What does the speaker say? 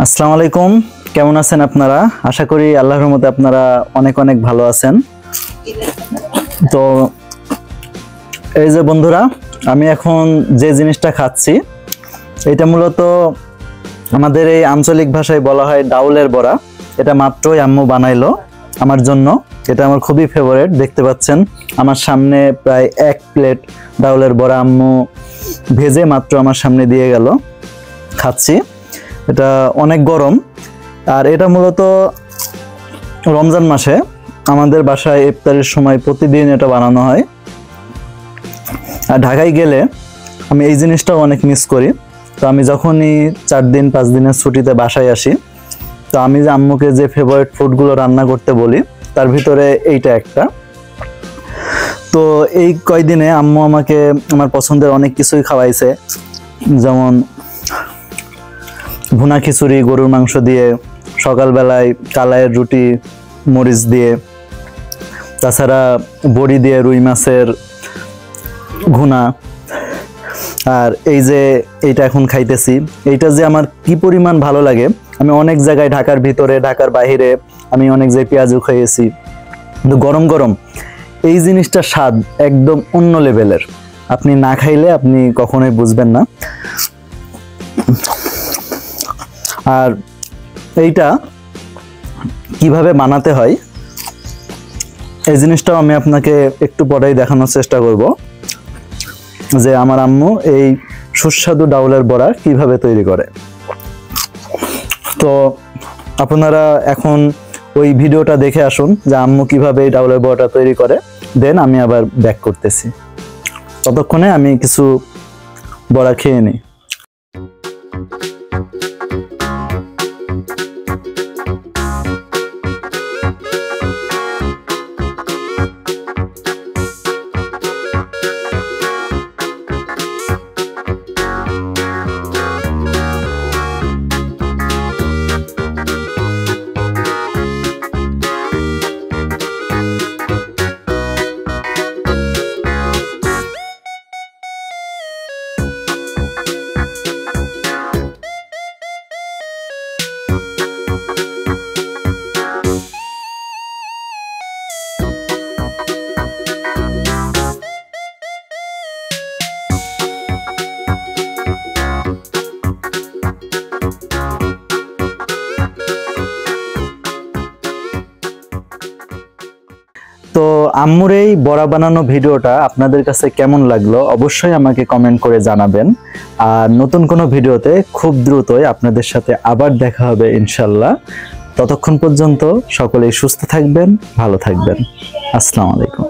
আসসালামু আলাইকুম, কেমন আছেন আপনারা? আশা করি আল্লাহর রহমতে আপনারা অনেক অনেক ভালো আছেন। তো এই যে বন্ধুরা, আমি এখন যে জিনিসটা খাচ্ছি এটা মূলত আমাদের এই আঞ্চলিক ভাষায় বলা হয় ডাউলের বড়া। এটা মাত্রই আম্মু বানাইলো আমার জন্য। এটা আমার খুবই ফেভারিট। দেখতে পাচ্ছেন আমার সামনে প্রায় 1 প্লেট ডাউলের বড়া আম্মু ভেজে মাত্র আমার সামনে দিয়ে গেল। খাচ্ছি, এটা অনেক গরম। আর এটা মূলত রমজান মাসে আমাদের বাসায় ইফতারের সময় প্রতিদিন এটা বানানো হয়। আর ঢাকায় গেলে আমি এই জিনিসটাও অনেক মিস করি। তো আমি যখনই 4 দিন 5 দিনের ছুটিতে বাসায় আসি, তো আমি যে আম্মুকে যে ফেভারিট ফুডগুলো রান্না করতে বলি তার ভিতরে এইটা একটা। তো এই কয়দিনে আম্মু আমাকে আমার পছন্দের অনেক কিছুই খাওয়াইছে, যেমন ভুনা খিচুড়ি গরুর মাংস দিয়ে, সকালবেলায় কালাইয়ের রুটি মরিচ দিয়ে, তাছাড়া বড়ি দিয়ে রুই মাছের ভুনা। আর এই যে এইটা এখন খাইতেছি, এইটা যে আমার কি পরিমাণ ভালো লাগে। আমি অনেক জায়গায় ঢাকার ভিতরে ঢাকার বাইরে আমি অনেক জায়গায় পেঁয়াজু খেয়েছি, কিন্তু গরম গরম এই জিনিসটা স্বাদ একদম অন্য লেভেলের। আপনি না খাইলে আপনি কখনোই বুঝবেন না। আর এইটা কিভাবে বানাতে হয় এই জিনিসটাও আমি আপনাকে একটু পরেই দেখানোর চেষ্টা করব, যে আমার আম্মু এই সুস্বাদু ডাউলের বড়া কিভাবে তৈরি করে। তো আপনারা এখন ওই ভিডিওটা দেখে আসুন যে আম্মু কিভাবে এই ডাউলের বড়াটা তৈরি করে, দেন আমি আবার ব্যাক করতেছি। ততক্ষণে আমি কিছু বড়া খেয়ে নিই। তো আম্মুর এই বড়া বানানো ভিডিওটা আপনাদের কাছে কেমন লাগলো অবশ্যই আমাকে কমেন্ট করে জানাবেন। আর নতুন কোনো ভিডিওতে খুব দ্রুতই আপনাদের সাথে আবার দেখা হবে ইনশাল্লাহ। ততক্ষণ পর্যন্ত সকলেই সুস্থ থাকবেন, ভালো থাকবেন। আসসালামু আলাইকুম।